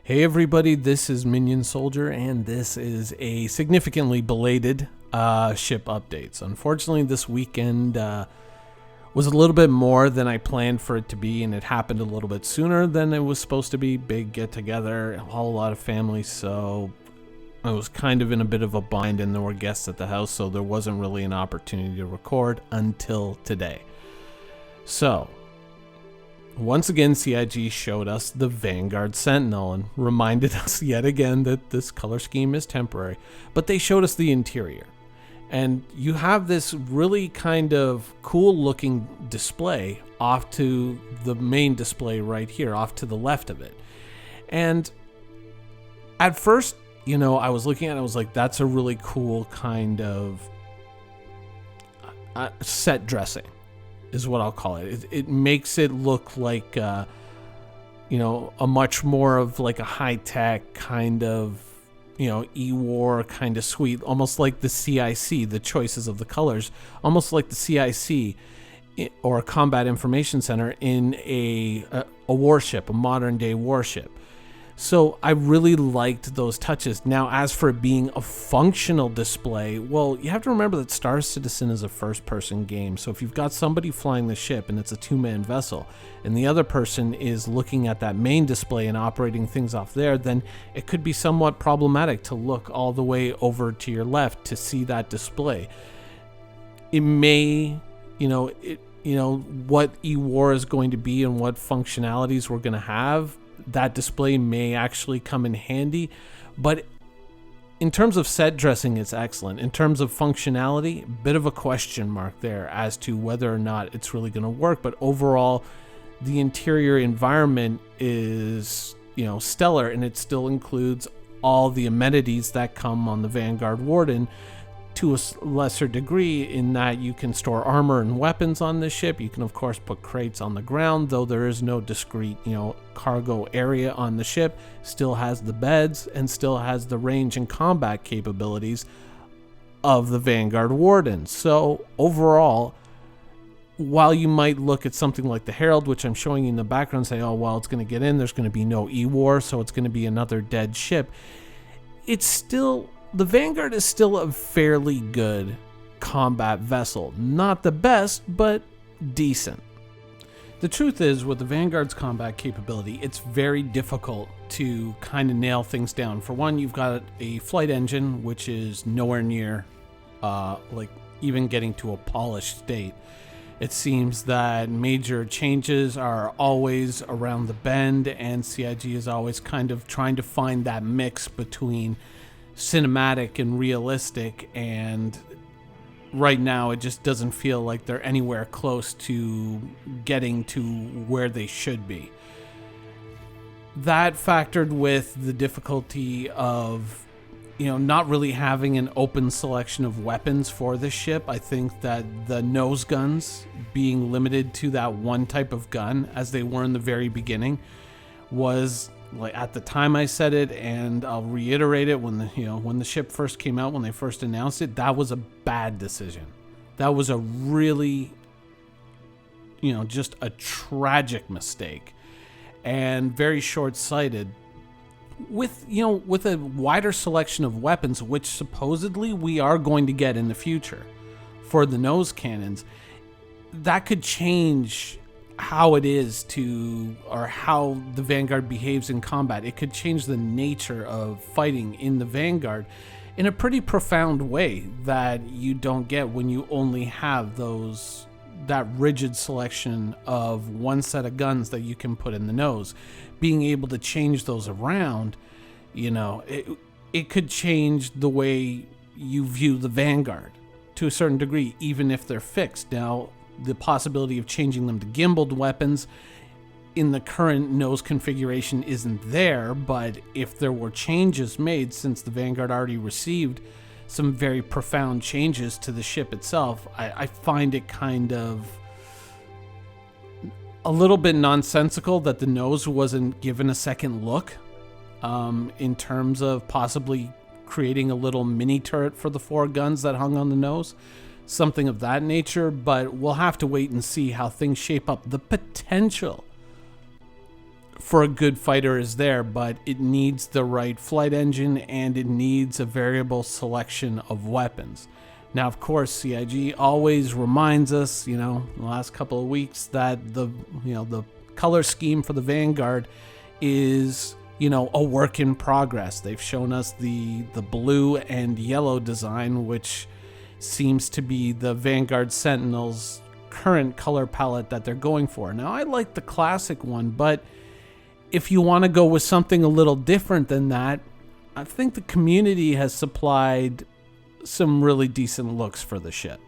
Hey everybody, this is Minion Soldier, and this is a significantly belated ship updates. Unfortunately, this weekend was a little bit more than I planned for it to be, and it happened a little bit sooner than it was supposed to be. Big get-together, a whole lot of family, so I was kind of in a bit of a bind, and there were guests at the house, so there wasn't really an opportunity to record until today. So once again, CIG showed us the Vanguard Sentinel and reminded us yet again that this color scheme is temporary. But they showed us the interior. And you have this really kind of cool looking display off to the main display right here, off to the left of it. And at first, I was looking at it, I was like, that's a really cool kind of set dressing, is what I'll call it. It makes it look like, a much more of like a high-tech kind of, E-War kind of suite, almost like the CIC, the choices of the colors, almost like the CIC or a Combat Information Center in a warship, a modern-day warship. So I really liked those touches. Now, as for it being a functional display, well, you have to remember that Star Citizen is a first-person game. So if you've got somebody flying the ship and it's a two-man vessel, and the other person is looking at that main display and operating things off there, then it could be somewhat problematic to look all the way over to your left to see that display. It may, what E-War is going to be and what functionalities we're going to have, that display may actually come in handy, but in terms of set dressing, it's excellent. In terms of functionality, bit of a question mark there as to whether or not it's really going to work, but overall, the interior environment is, stellar, and it still includes all the amenities that come on the Vanguard Warden to a lesser degree, in that you can store armor and weapons on this ship. You can, of course, put crates on the ground, though there is no discrete, cargo area on the ship. Still has the beds and still has the range and combat capabilities of the Vanguard Warden. So overall, while you might look at something like the Herald, which I'm showing you in the background, and say, oh, well, it's going to get in, there's going to be no E-War, so it's going to be another dead ship. It's still... The Vanguard is still a fairly good combat vessel. Not the best, but decent. The truth is, with the Vanguard's combat capability, it's very difficult to kind of nail things down. For one, you've got a flight engine, which is nowhere near even getting to a polished state. It seems that major changes are always around the bend, and CIG is always kind of trying to find that mix between cinematic and realistic, and right now it just doesn't feel like they're anywhere close to getting to where they should be. That factored with the difficulty of not really having an open selection of weapons for the ship. I think that the nose guns being limited to that one type of gun, as they were in the very beginning, was, like, at the time I said it, and I'll reiterate it, when the ship first came out, when they first announced it, that was a bad decision. That was a really, just a tragic mistake, and very short-sighted. With a wider selection of weapons, which supposedly we are going to get in the future for the nose cannons, that could change how it is or how the Vanguard behaves in combat. It could change the nature of fighting in the Vanguard in a pretty profound way that you don't get when you only have that rigid selection of one set of guns that you can put in the nose. Being able to change those around, it could change the way you view the Vanguard to a certain degree, even if they're fixed. Now, the possibility of changing them to gimbaled weapons in the current nose configuration isn't there, but if there were changes made, since the Vanguard already received some very profound changes to the ship itself, I find it kind of a little bit nonsensical that the nose wasn't given a second look, in terms of possibly creating a little mini turret for the 4 guns that hung on the nose. Something of that nature, but we'll have to wait and see how things shape up. The potential for a good fighter is there, but it needs the right flight engine and it needs a variable selection of weapons. Now, of course, CIG always reminds us, the last couple of weeks, that the color scheme for the Vanguard is, a work in progress. They've shown us the blue and yellow design, which seems to be the Vanguard Sentinel's current color palette that they're going for. Now, I like the classic one, but if you want to go with something a little different than that, I think the community has supplied some really decent looks for the ship.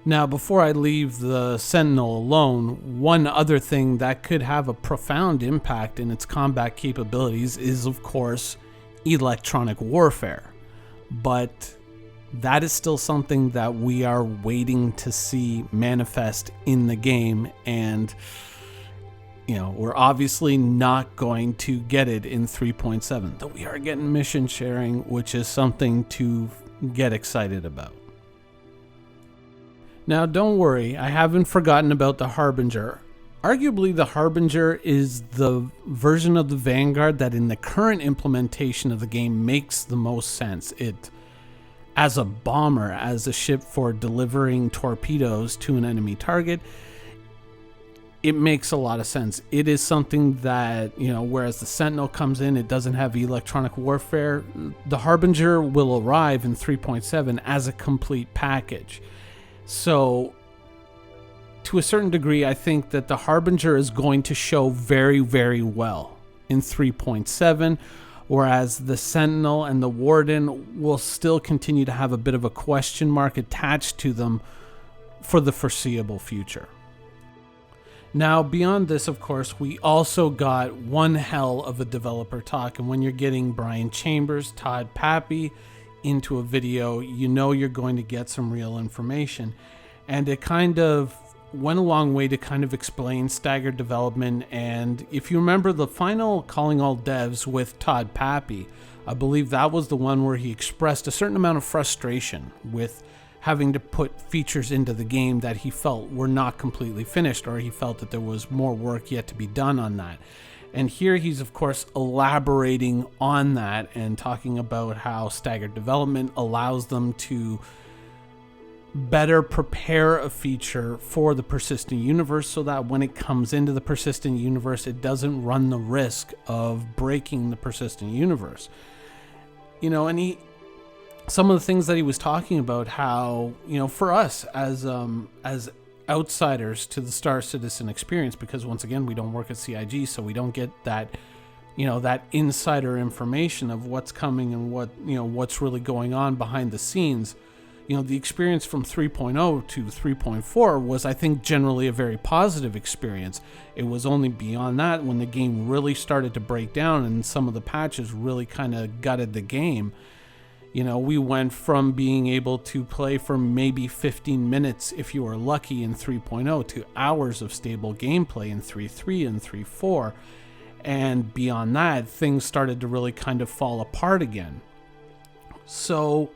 Now, before I leave the Sentinel alone, one other thing that could have a profound impact in its combat capabilities is, of course, electronic warfare. But that is still something that we are waiting to see manifest in the game, and we're obviously not going to get it in 3.7, though we are getting mission sharing, which is something to get excited about. Now, don't worry, I haven't forgotten about the Harbinger. Arguably, the Harbinger is the version of the Vanguard that in the current implementation of the game makes the most sense. It, as a bomber, as a ship for delivering torpedoes to an enemy target, it makes a lot of sense. It is something that, whereas the Sentinel comes in, it doesn't have electronic warfare. The Harbinger will arrive in 3.7 as a complete package. So, to a certain degree, I think that the Harbinger is going to show very, very well in 3.7, whereas the Sentinel and the Warden will still continue to have a bit of a question mark attached to them for the foreseeable future. Now, beyond this, of course, we also got one hell of a developer talk, and when you're getting Brian Chambers, Todd Pappy into a video, you're going to get some real information. And it kind of went a long way to kind of explain staggered development. And if you remember the final Calling All Devs with Todd Pappy, I believe that was the one where he expressed a certain amount of frustration with having to put features into the game that he felt were not completely finished, or he felt that there was more work yet to be done on that. And here he's, of course, elaborating on that and talking about how staggered development allows them to better prepare a feature for the persistent universe so that when it comes into the persistent universe, it doesn't run the risk of breaking the persistent universe. And some of the things that he was talking about, how, for us as outsiders to the Star Citizen experience, because once again, we don't work at CIG, so we don't get that, that insider information of what's coming and what's really going on behind the scenes. The experience from 3.0 to 3.4 was, I think, generally a very positive experience. It was only beyond that when the game really started to break down and some of the patches really kind of gutted the game. We went from being able to play for maybe 15 minutes, if you were lucky, in 3.0 to hours of stable gameplay in 3.3 and 3.4. And beyond that, things started to really kind of fall apart again. So,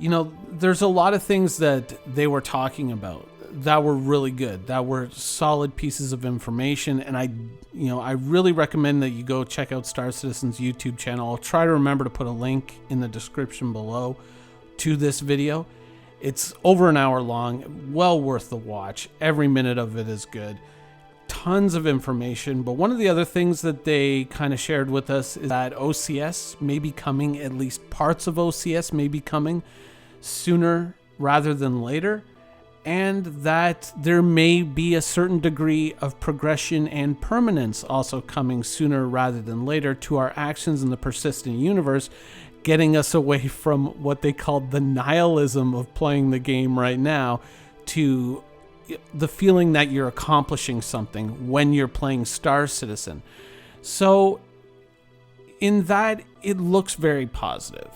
there's a lot of things that they were talking about that were really good, that were solid pieces of information. And I really recommend that you go check out Star Citizen's YouTube channel. I'll try to remember to put a link in the description below to this video. It's over an hour long, well worth the watch. Every minute of it is good. Tons of information. But one of the other things that they kind of shared with us is that OCS may be coming, at least parts of OCS may be coming sooner rather than later, and that there may be a certain degree of progression and permanence also coming sooner rather than later to our actions in the persistent universe, getting us away from what they called the nihilism of playing the game right now to the feeling that you're accomplishing something when you're playing Star Citizen. So in that, it looks very positive.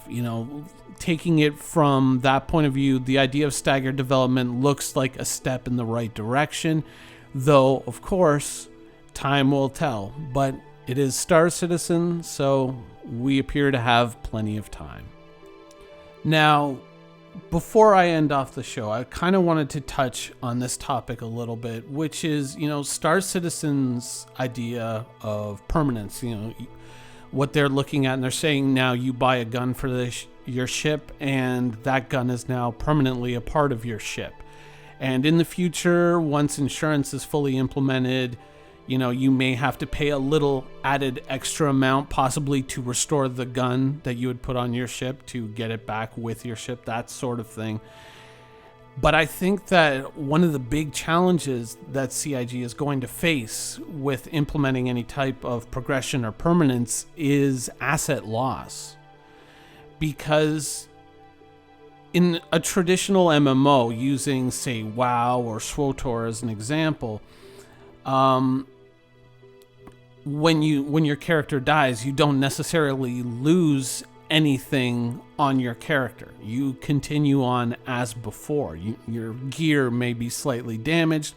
Taking it from that point of view, the idea of staggered development looks like a step in the right direction, though, of course, time will tell. But it is Star Citizen, so we appear to have plenty of time. Now, before I end off the show, I kind of wanted to touch on this topic a little bit, which is, Star Citizen's idea of permanence. What they're looking at, and they're saying now you buy a gun for your ship, and that gun is now permanently a part of your ship. And in the future, once insurance is fully implemented, you may have to pay a little added extra amount, possibly to restore the gun that you would put on your ship to get it back with your ship, that sort of thing. But I think that one of the big challenges that CIG is going to face with implementing any type of progression or permanence is asset loss. Because in a traditional MMO, using, say, WoW or SWTOR as an example, when your character dies, you don't necessarily lose anything on your character. You continue on as before. Your gear may be slightly damaged,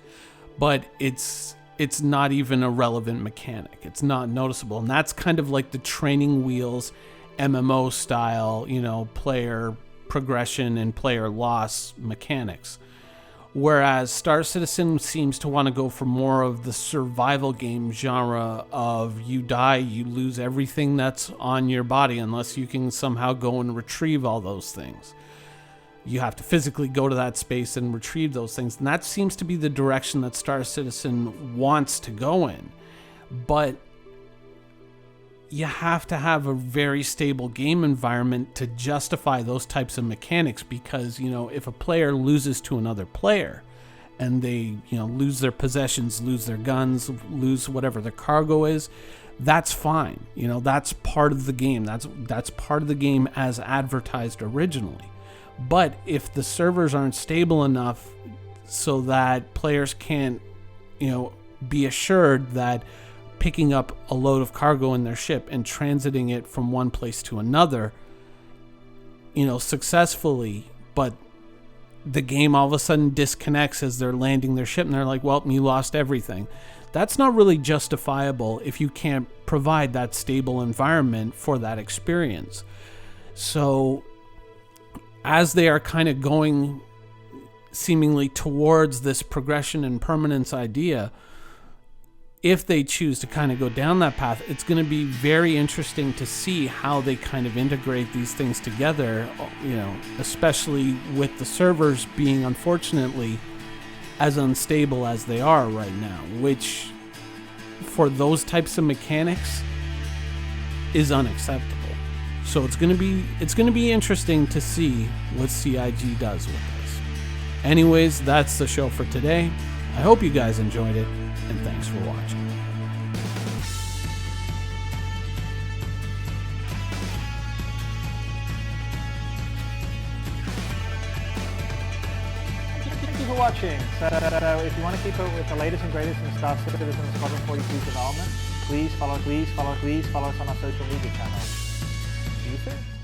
but it's not even a relevant mechanic. It's not noticeable. And that's kind of like the training wheels MMO style, player progression and player loss mechanics. Whereas Star Citizen seems to want to go for more of the survival game genre of you die, you lose everything that's on your body unless you can somehow go and retrieve all those things. You have to physically go to that space and retrieve those things. And that seems to be the direction that Star Citizen wants to go in. But you have to have a very stable game environment to justify those types of mechanics, because if a player loses to another player and they lose their possessions, lose their guns, lose whatever their cargo is, that's fine. That's part of the game. That's part of the game as advertised originally. But if the servers aren't stable enough so that players can't be assured that picking up a load of cargo in their ship and transiting it from one place to another, successfully, but the game all of a sudden disconnects as they're landing their ship and they're like, well, you lost everything. That's not really justifiable if you can't provide that stable environment for that experience. So as they are kind of going seemingly towards this progression and permanence idea, if they choose to kind of go down that path, it's going to be very interesting to see how they kind of integrate these things together, especially with the servers being, unfortunately, as unstable as they are right now, which for those types of mechanics is unacceptable. So it's going to be interesting to see what CIG does with this. Anyways, that's the show for today. I hope you guys enjoyed it, and thanks for watching. Thank you for watching. So if you want to keep up with the latest and greatest in Star Citizen Squadron 42 development, please follow us on our social media channels. See you soon.